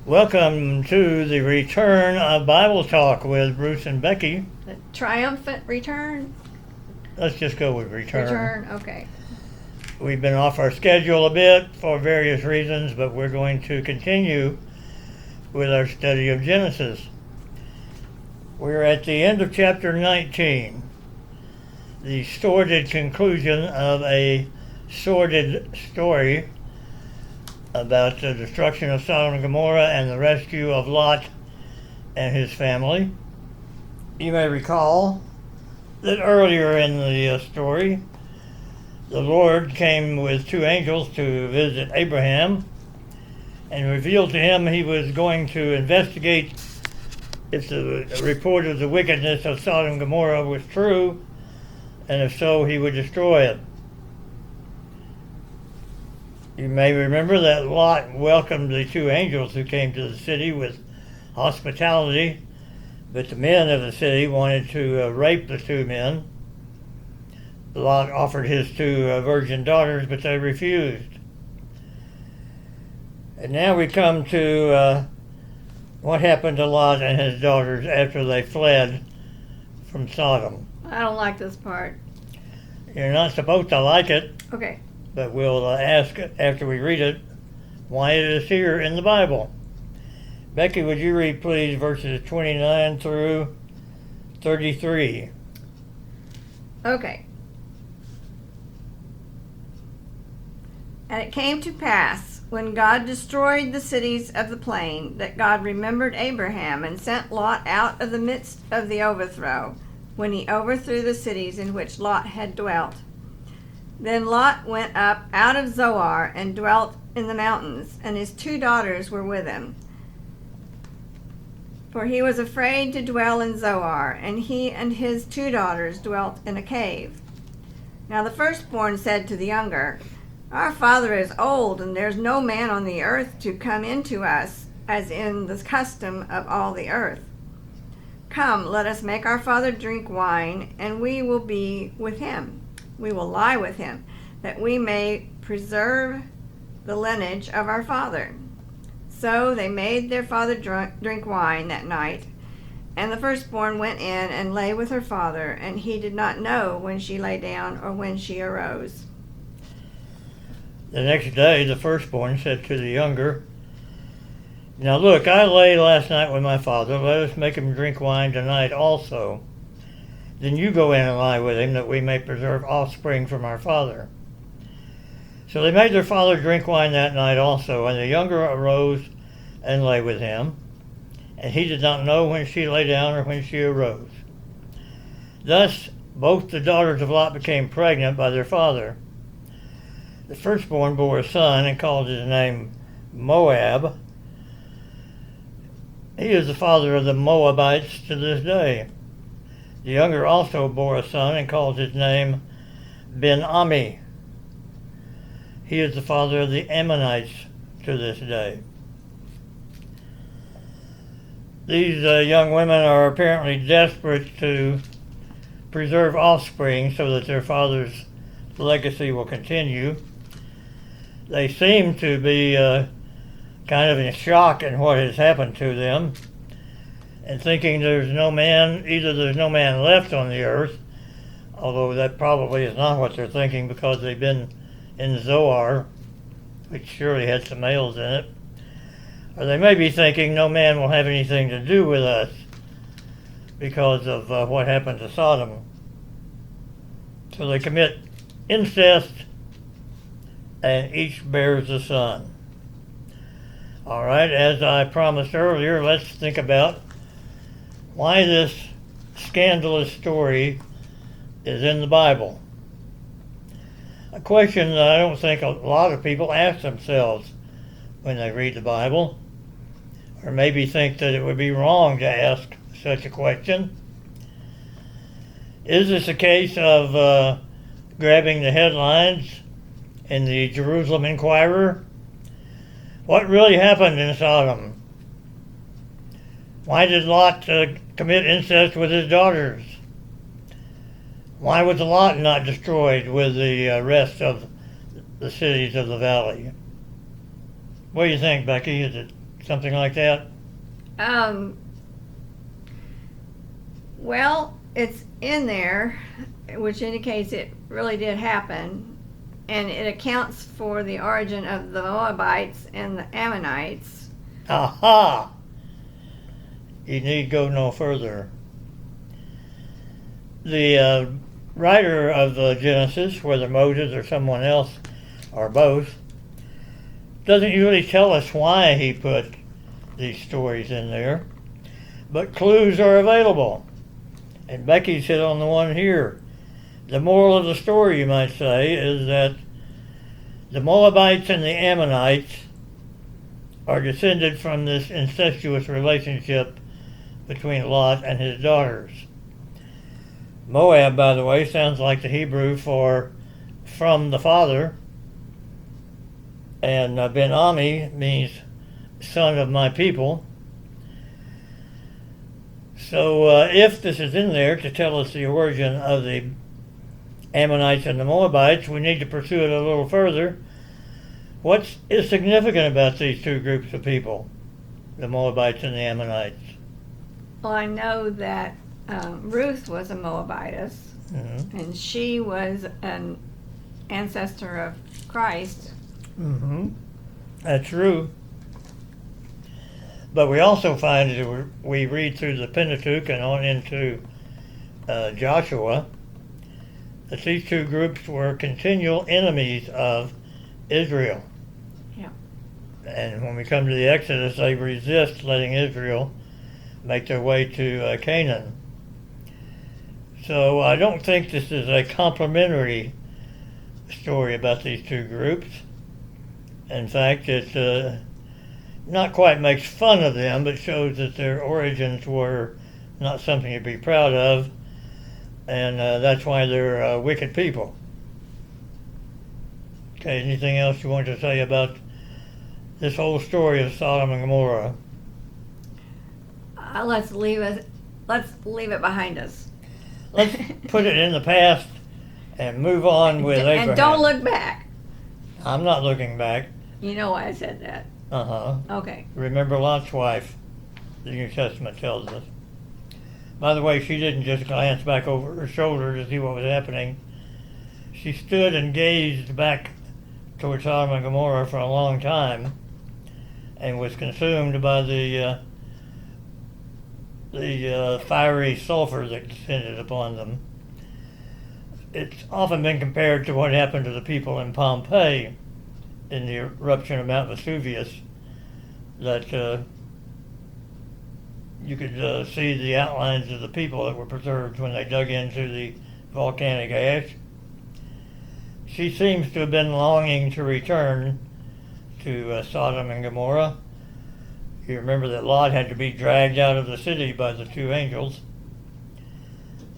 Welcome to the return of Bible Talk with Bruce and Becky. The triumphant return? Let's just go with return. Return, okay. We've been off our schedule a bit for various reasons, but we're going to continue with our study of Genesis. We're at the end of chapter 19, the sordid conclusion of a sordid story about the destruction of Sodom and Gomorrah and the rescue of Lot and his family. You may recall that earlier in the story, the Lord came with two angels to visit Abraham and revealed to him he was going to investigate if the report of the wickedness of Sodom and Gomorrah was true, and if so, he would destroy it. You may remember that Lot welcomed the two angels who came to the city with hospitality, but the men of the city wanted to rape the two men. Lot offered his two virgin daughters, but they refused. And now we come to what happened to Lot and his daughters after they fled from Sodom. I don't like this part. You're not supposed to like it. Okay. But we'll ask after we read it why it is here in the Bible. Becky, would you read please verses 29 through 33? Okay. And it came to pass, when God destroyed the cities of the plain, that God remembered Abraham and sent Lot out of the midst of the overthrow, when he overthrew the cities in which Lot had dwelt. Then Lot went up out of Zoar and dwelt in the mountains, and his two daughters were with him. For he was afraid to dwell in Zoar, and he and his two daughters dwelt in a cave. Now the firstborn said to the younger, Our father is old, and there's no man on the earth to come into us, as in the custom of all the earth. Come, let us make our father drink wine, and we will be with him. We will lie with him, that we may preserve the lineage of our father. So they made their father drink wine that night, and the firstborn went in and lay with her father, and he did not know when she lay down or when she arose. The next day the firstborn said to the younger, Now look, I lay last night with my father. Let us make him drink wine tonight also. Then you go in and lie with him, that we may preserve offspring from our father. So they made their father drink wine that night also, and the younger arose and lay with him, and he did not know when she lay down or when she arose. Thus both the daughters of Lot became pregnant by their father. The firstborn bore a son and called his name Moab. He is the father of the Moabites to this day. The younger also bore a son and called his name Ben-Ami. He is the father of the Ammonites to this day. These young women are apparently desperate to preserve offspring so that their father's legacy will continue. They seem to be kind of in shock at what has happened to them, and thinking there's no man left on the earth, although that probably is not what they're thinking, because they've been in Zoar, which surely had some males in it. Or they may be thinking no man will have anything to do with us because of what happened to Sodom. So they commit incest, and each bears a son. All right, as I promised earlier, let's think about why this scandalous story is in the Bible. A question that I don't think a lot of people ask themselves when they read the Bible, or maybe think that it would be wrong to ask such a question. Is this a case of grabbing the headlines in the Jerusalem Inquirer? What really happened in Sodom? Why did Lot commit incest with his daughters? Why was Lot not destroyed with the rest of the cities of the valley? What do you think, Becky? Is it something like that? Well, it's in there, which indicates it really did happen, and it accounts for the origin of the Moabites and the Ammonites. Aha! You need go no further. The writer of Genesis, whether Moses or someone else or both, doesn't usually tell us why he put these stories in there, but clues are available. And Becky's hit on the one here. The moral of the story, you might say, is that the Moabites and the Ammonites are descended from this incestuous relationship between Lot and his daughters. Moab, by the way, sounds like the Hebrew for from the father, and Ben Ami means son of my people. So if this is in there to tell us the origin of the Ammonites and the Moabites, we need to pursue it a little further. What is significant about these two groups of people, the Moabites and the Ammonites? Well, I know that Ruth was a Moabitess, and she was an ancestor of Christ. That's true. But we also find that we read through the Pentateuch and on into Joshua that these two groups were continual enemies of Israel. Yeah. And when we come to the Exodus, they resist letting Israel make their way to Canaan. So I don't think this is a complimentary story about these two groups. In fact, it not quite makes fun of them, but shows that their origins were not something to be proud of, and that's why they're wicked people. Okay, anything else you want to say about this whole story of Sodom and Gomorrah? Let's leave it behind us. Let's put it in the past and move on with Abraham. And don't look back. I'm not looking back. You know why I said that. Okay. Remember Lot's wife, the New Testament tells us. By the way, she didn't just glance back over her shoulder to see what was happening. She stood and gazed back towards Sodom and Gomorrah for a long time and was consumed by the fiery sulfur that descended upon them. It's often been compared to what happened to the people in Pompeii in the eruption of Mount Vesuvius, that you could see the outlines of the people that were preserved when they dug into the volcanic ash. She seems to have been longing to return to Sodom and Gomorrah. You remember that Lot had to be dragged out of the city by the two angels.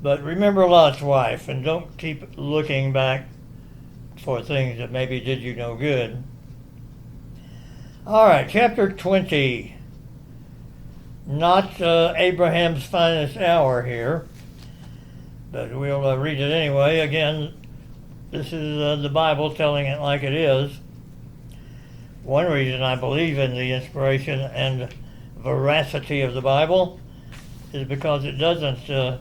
But remember Lot's wife, and don't keep looking back for things that maybe did you no good. All right, chapter 20. Not Abraham's finest hour here, but we'll read it anyway. Again, this is the Bible telling it like it is. One reason I believe in the inspiration and veracity of the Bible is because it doesn't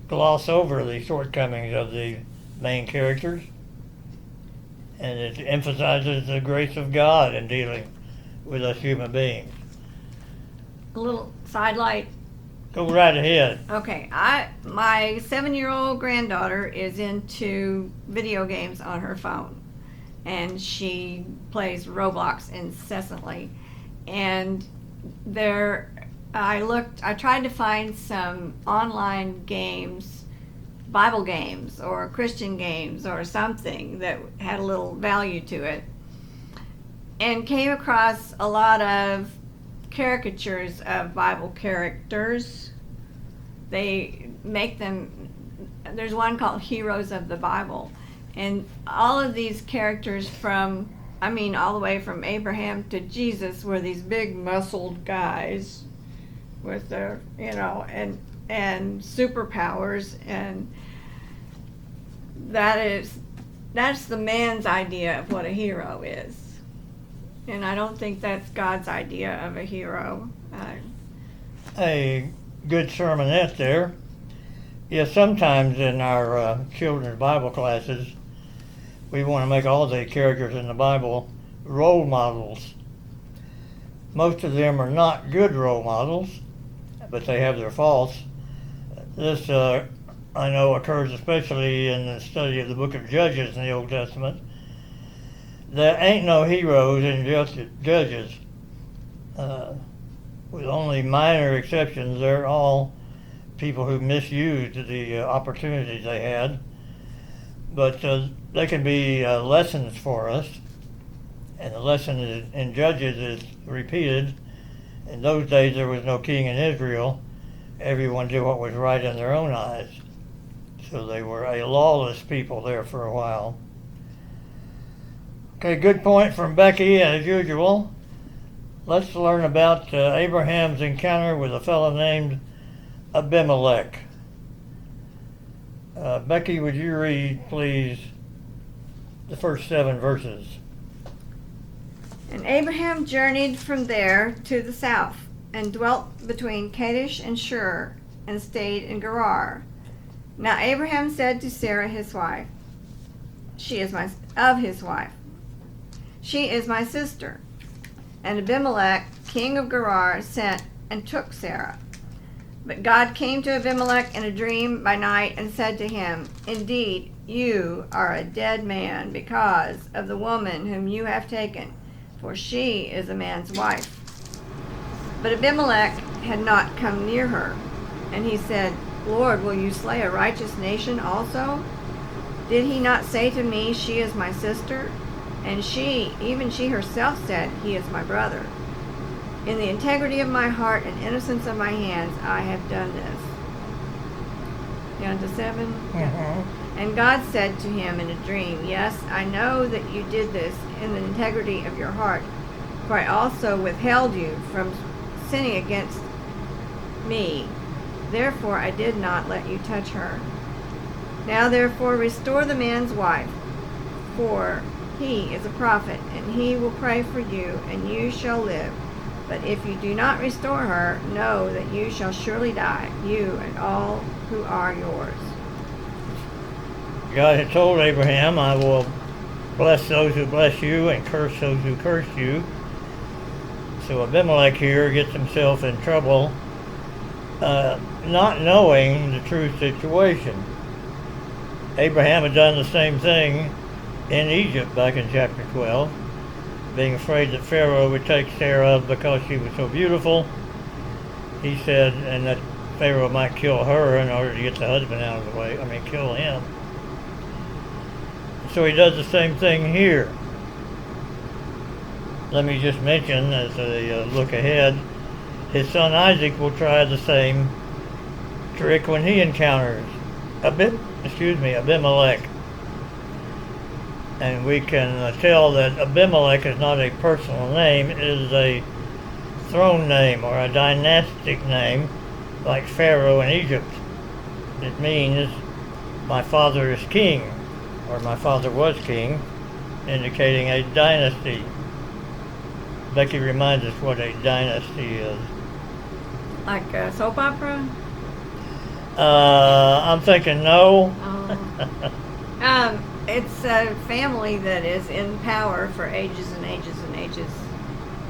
gloss over the shortcomings of the main characters, and it emphasizes the grace of God in dealing with us human beings. A little sidelight. Go right ahead. Okay, my 7-year-old granddaughter is into video games on her phone, and she plays Roblox incessantly. And I tried to find some online games, Bible games or Christian games or something that had a little value to it, and came across a lot of caricatures of Bible characters. They make them, there's one called Heroes of the Bible, and all of these characters all the way from Abraham to Jesus were these big muscled guys with their, and superpowers, and that's the man's idea of what a hero is. And I don't think that's God's idea of a hero. A good sermonette there. Yes, sometimes in our children's Bible classes, we want to make all the characters in the Bible role models. Most of them are not good role models, but they have their faults. This, I know, occurs especially in the study of the book of Judges in the Old Testament. There ain't no heroes in Judges. With only minor exceptions, they're all people who misused the opportunities they had. But they can be lessons for us. And the lesson in Judges is repeated. In those days, there was no king in Israel. Everyone did what was right in their own eyes. So they were a lawless people there for a while. Okay, good point from Becky, as usual. Let's learn about Abraham's encounter with a fellow named Abimelech. Becky, would you read, please, the first 7 verses? And Abraham journeyed from there to the south, and dwelt between Kadesh and Shur, and stayed in Gerar. Now Abraham said to Sarah his wife, she is my sister. And Abimelech, king of Gerar, sent and took Sarah. But God came to Abimelech in a dream by night and said to him, indeed, you are a dead man because of the woman whom you have taken, for she is a man's wife. But Abimelech had not come near her. And he said, Lord, will you slay a righteous nation also? Did he not say to me, she is my sister? And she, even she herself said, he is my brother. In the integrity of my heart and innocence of my hands, I have done this. Down to 7? Mm-hmm. And God said to him in a dream, yes, I know that you did this in the integrity of your heart, for I also withheld you from sinning against me. Therefore I did not let you touch her. Now therefore restore the man's wife, for he is a prophet, and he will pray for you, and you shall live. But if you do not restore her, know that you shall surely die, you and all who are yours. God had told Abraham, I will bless those who bless you and curse those who curse you. So Abimelech here gets himself in trouble, not knowing the true situation. Abraham had done the same thing in Egypt back in chapter 12, being afraid that Pharaoh would take Sarah because she was so beautiful. He said, and that Pharaoh might kill her in order to get the husband out of the way, kill him. So he does the same thing here. Let me just mention, as a look ahead, his son Isaac will try the same trick when he encounters Abimelech. And we can tell that Abimelech is not a personal name, it is a throne name or a dynastic name, like Pharaoh in Egypt. It means my father is king, or my father was king, indicating a dynasty. Becky reminds us what a dynasty is. Like a soap opera? I'm thinking no. It's a family that is in power for ages and ages and ages.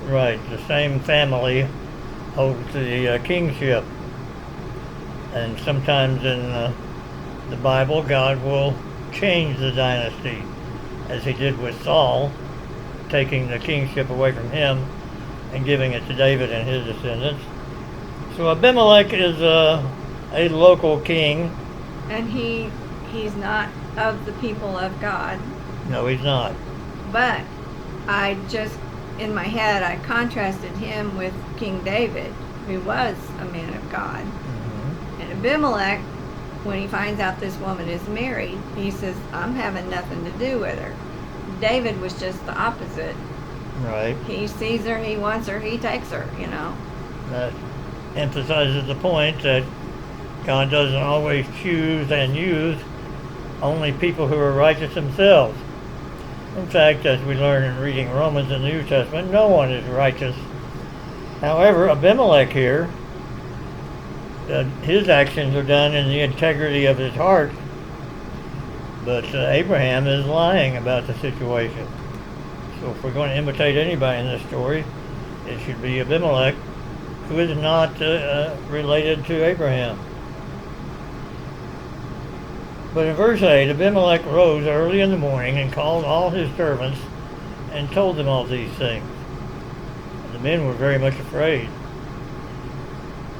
Right, the same family holds the kingship. And sometimes in the Bible, God will change the dynasty, as he did with Saul, taking the kingship away from him and giving it to David and his descendants. So Abimelech is a local king. And he's not of the people of God. No, he's not. But I just, in my head, I contrasted him with King David, who was a man of God. Mm-hmm. And Abimelech, when he finds out this woman is married, he says, I'm having nothing to do with her. David was just the opposite. Right. He sees her, he wants her, he takes her, That emphasizes the point that God doesn't always choose and use only people who are righteous themselves. In fact, as we learn in reading Romans in the New Testament, no one is righteous. However, Abimelech here, his actions are done in the integrity of his heart, but Abraham is lying about the situation. So if we're going to imitate anybody in this story, it should be Abimelech, who is not related to Abraham. But in verse 8, Abimelech rose early in the morning and called all his servants and told them all these things. The men were very much afraid.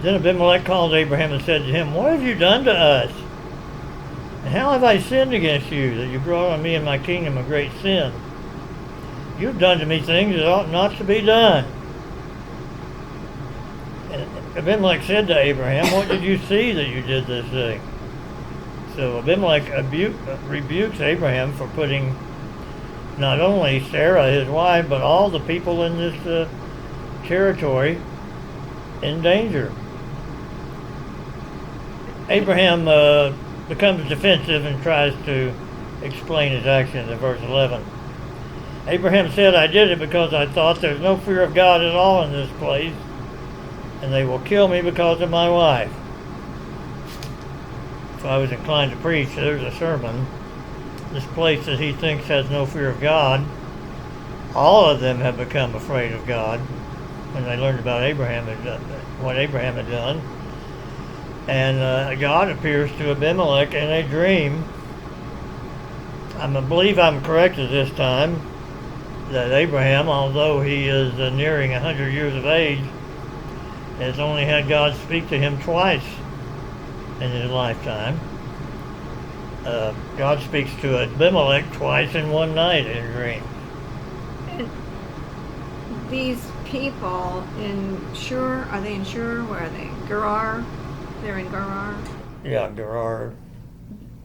Then Abimelech called Abraham and said to him, "What have you done to us? And how have I sinned against you, that you brought on me and my kingdom a great sin? You've done to me things that ought not to be done." And Abimelech said to Abraham, "What did you see that you did this thing?" So Abimelech rebukes Abraham for putting not only Sarah, his wife, but all the people in this territory in danger. Abraham becomes defensive and tries to explain his actions in verse 11. Abraham said, "I did it because I thought there's no fear of God at all in this place, and they will kill me because of my wife." If I was inclined to preach, there's a sermon. This place that he thinks has no fear of God, all of them have become afraid of God when they learned about what Abraham had done. And God appears to Abimelech in a dream. I believe I'm correct at this time that Abraham, although he is nearing 100 years of age, has only had God speak to him twice in his lifetime. God speaks to Abimelech twice in one night in a dream. And these people in Shur, are they in Shur? Where are they? Gerar? They're in Gerar? Yeah, Gerar.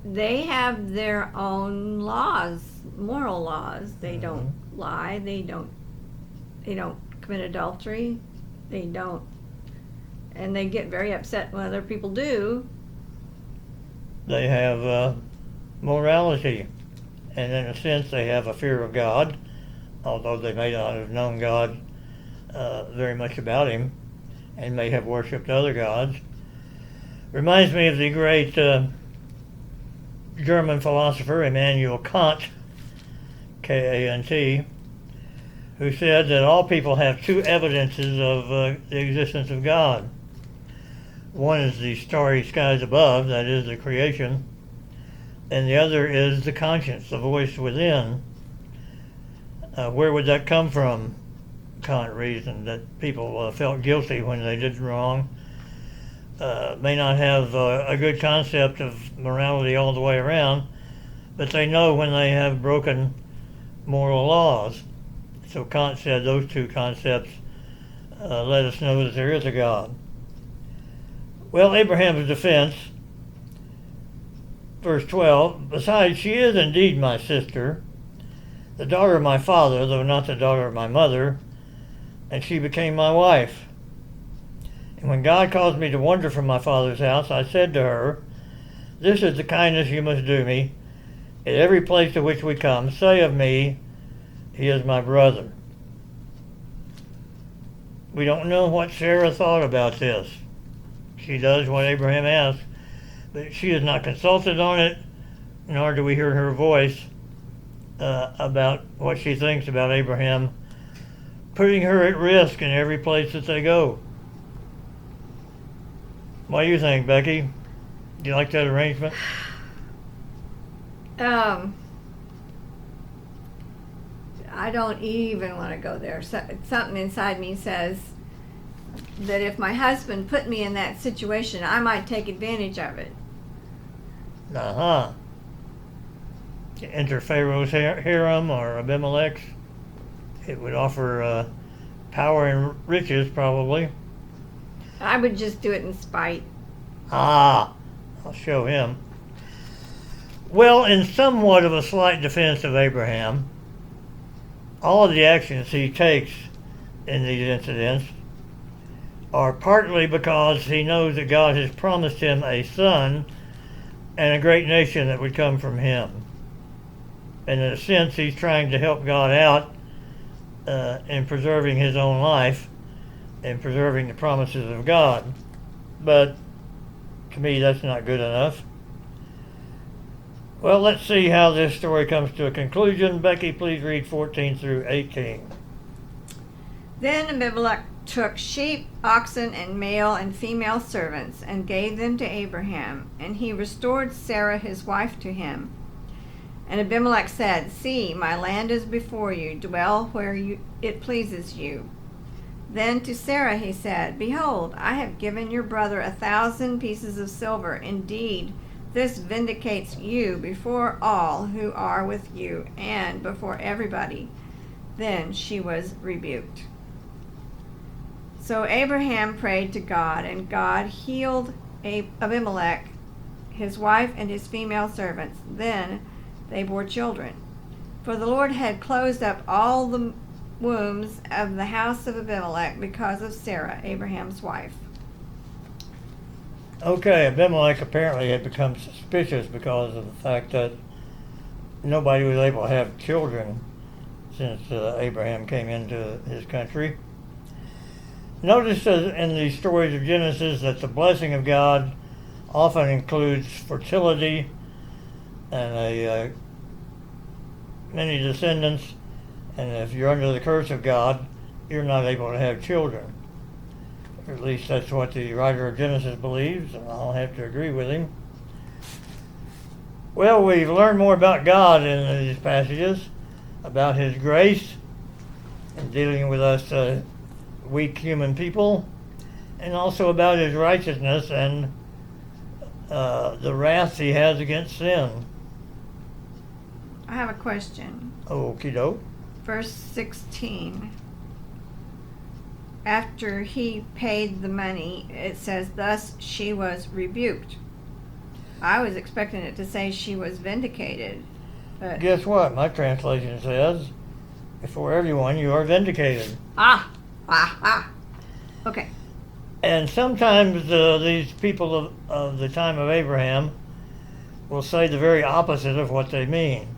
They have their own laws, moral laws. They don't lie. They don't commit adultery. They don't, and they get very upset when other people do. They have morality, and in a sense they have a fear of God, although they may not have known God very much about him and may have worshipped other gods. Reminds me of the great German philosopher Immanuel Kant, K-A-N-T, who said that all people have two evidences of the existence of God. One is the starry skies above, that is the creation, and the other is the conscience, the voice within. Where would that come from? Kant reasoned that people felt guilty when they did wrong, may not have a good concept of morality all the way around, but they know when they have broken moral laws. So Kant said those two concepts let us know that there is a God. Well, Abraham's defense, verse 12, "Besides, she is indeed my sister, the daughter of my father, though not the daughter of my mother, and she became my wife. And when God caused me to wander from my father's house, I said to her, 'This is the kindness you must do me. At every place to which we come, say of me, he is my brother.'" We don't know what Sarah thought about this. She does what Abraham asked, but she is not consulted on it, nor do we hear her voice about what she thinks about Abraham putting her at risk in every place that they go. What do you think, Becky? Do you like that arrangement? I don't even want to go there. Something inside me says that if my husband put me in that situation, I might take advantage of it. Uh-huh. Enter Pharaoh's harem or Abimelech's. It would offer power and riches, probably. I would just do it in spite. Ah, I'll show him. Well, in somewhat of a slight defense of Abraham, all of the actions he takes in these incidents are partly because he knows that God has promised him a son and a great nation that would come from him. in a sense, he's trying to help God out in preserving his own life and preserving the promises of God. But to me, that's not good enough. Well, let's see how this story comes to a conclusion. Becky, please read 14 through 18. Then Abimelech took sheep, oxen, and male and female servants, and gave them to Abraham, and he restored Sarah his wife to him. And Abimelech said, "See, my land is before you, dwell where it pleases you." Then to Sarah he said, "Behold, I have given your brother 1,000 pieces of silver. Indeed, this vindicates you before all who are with you, and before everybody." Then she was rebuked. So Abraham prayed to God, and God healed Abimelech, his wife, and his female servants. Then they bore children. For the Lord had closed up all the wombs of the house of Abimelech because of Sarah, Abraham's wife. Okay, Abimelech apparently had become suspicious because of the fact that nobody was able to have children since Abraham came into his country. Notice in the stories of Genesis that the blessing of God often includes fertility and many descendants, and if you're under the curse of God, you're not able to have children. Or at least that's what the writer of Genesis believes, and I'll have to agree with him. Well, we've learned more about God in these passages, about his grace in dealing with us weak human people, and also about his righteousness and the wrath he has against sin. I have a question. Okie doke. Verse 16. After he paid the money, it says, "Thus she was rebuked." I was expecting it to say she was vindicated. But Guess what? My translation says, "Before everyone you are vindicated." Okay. And sometimes these people of the time of Abraham will say the very opposite of what they mean.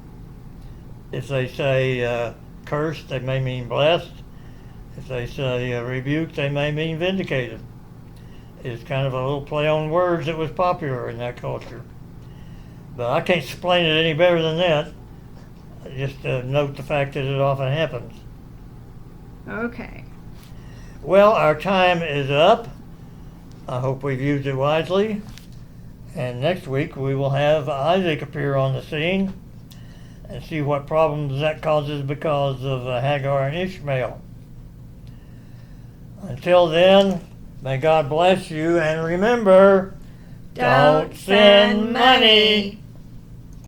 If they say cursed, they may mean blessed. If they say rebuked, they may mean vindicated. It's kind of a little play on words that was popular in that culture. But I can't explain it any better than that. Just note the fact that it often happens. Okay. Well, our time is up. I hope we've used it wisely. And next week we will have Isaac appear on the scene and see what problems that causes because of Hagar and Ishmael. Until then, may God bless you, and remember, don't send money.